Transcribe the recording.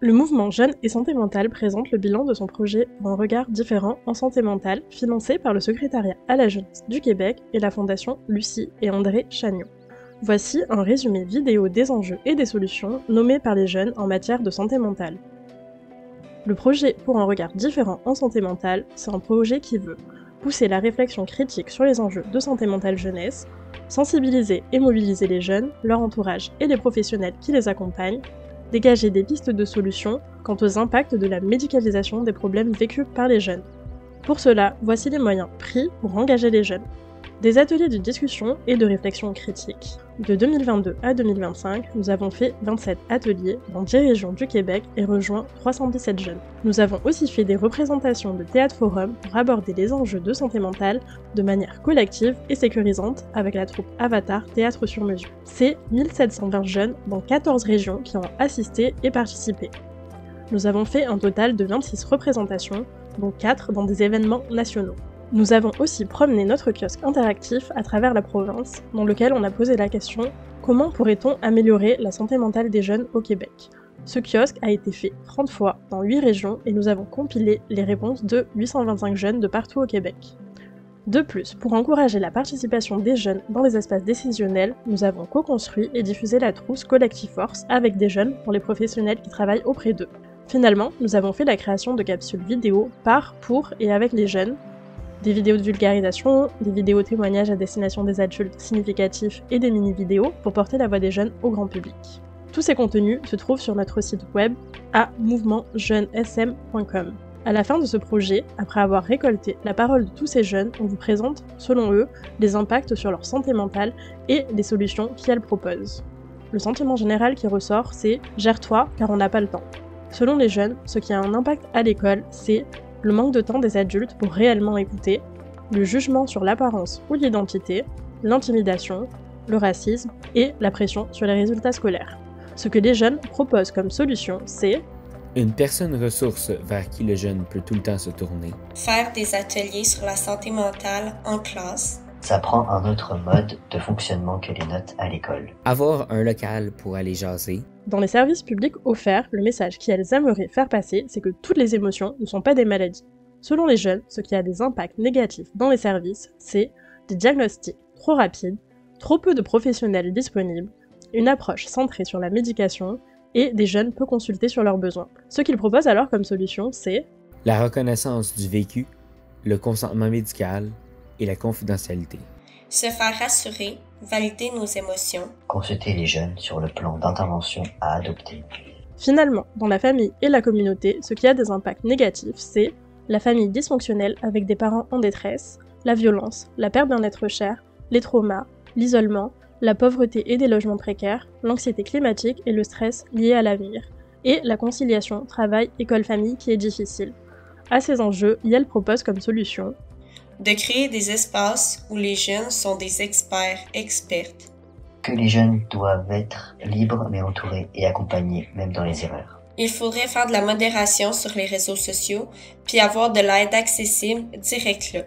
Le mouvement Jeunes et Santé Mentale présente le bilan de son projet Un regard différent en santé mentale, financé par le Secrétariat à la jeunesse du Québec et la Fondation Lucie et André Chagnon. Voici un résumé vidéo des enjeux et des solutions nommés par les jeunes en matière de santé mentale. Le projet Pour un regard différent en santé mentale, c'est un projet qui veut pousser la réflexion critique sur les enjeux de santé mentale jeunesse, sensibiliser et mobiliser les jeunes, leur entourage et les professionnels qui les accompagnent, dégager des pistes de solutions quant aux impacts de la médicalisation des problèmes vécus par les jeunes. Pour cela, voici les moyens pris pour engager les jeunes. Des ateliers de discussion et de réflexion critique. De 2022 à 2025, nous avons fait 27 ateliers dans 10 régions du Québec et rejoint 317 jeunes. Nous avons aussi fait des représentations de théâtre-forum pour aborder les enjeux de santé mentale de manière collective et sécurisante avec la troupe Avatar Théâtre sur mesure. C'est 1720 jeunes dans 14 régions qui ont assisté et participé. Nous avons fait un total de 26 représentations, dont 4 dans des événements nationaux. Nous avons aussi promené notre kiosque interactif à travers la province, dans lequel on a posé la question « Comment pourrait-on améliorer la santé mentale des jeunes au Québec ?» Ce kiosque a été fait 30 fois dans 8 régions et nous avons compilé les réponses de 825 jeunes de partout au Québec. De plus, pour encourager la participation des jeunes dans les espaces décisionnels, nous avons co-construit et diffusé la trousse Collective Force avec des jeunes pour les professionnels qui travaillent auprès d'eux. Finalement, nous avons fait la création de capsules vidéo par, pour et avec les jeunes, des vidéos de vulgarisation, des vidéos témoignages à destination des adultes significatifs et des mini-vidéos pour porter la voix des jeunes au grand public. Tous ces contenus se trouvent sur notre site web à mouvementjeunesSM.com. À la fin de ce projet, après avoir récolté la parole de tous ces jeunes, on vous présente, selon eux, les impacts sur leur santé mentale et les solutions qu'elles proposent. Le sentiment général qui ressort, c'est « gère-toi car on n'a pas le temps ». Selon les jeunes, ce qui a un impact à l'école, c'est le manque de temps des adultes pour réellement écouter, le jugement sur l'apparence ou l'identité, l'intimidation, le racisme et la pression sur les résultats scolaires. Ce que les jeunes proposent comme solution, c'est une personne ressource vers qui le jeune peut tout le temps se tourner. Faire des ateliers sur la santé mentale en classe. Ça prend un autre mode de fonctionnement que les notes à l'école. Avoir un local pour aller jaser. Dans les services publics offerts, le message qu'elles aimeraient faire passer, c'est que toutes les émotions ne sont pas des maladies. Selon les jeunes, ce qui a des impacts négatifs dans les services, c'est des diagnostics trop rapides, trop peu de professionnels disponibles, une approche centrée sur la médication et des jeunes peu consultés sur leurs besoins. Ce qu'ils proposent alors comme solution, c'est la reconnaissance du vécu, le consentement médical et la confidentialité. Se faire rassurer, valider nos émotions. Consulter les jeunes sur le plan d'intervention à adopter. Finalement, dans la famille et la communauté, ce qui a des impacts négatifs, c'est la famille dysfonctionnelle avec des parents en détresse, la violence, la perte d'un être cher, les traumas, l'isolement, la pauvreté et des logements précaires, l'anxiété climatique et le stress liés à l'avenir, et la conciliation travail-école-famille qui est difficile. À ces enjeux, YEL propose comme solution de créer des espaces où les jeunes sont des expertes. Que les jeunes doivent être libres mais entourés et accompagnés même dans les erreurs. Il faudrait faire de la modération sur les réseaux sociaux puis avoir de l'aide accessible direct là.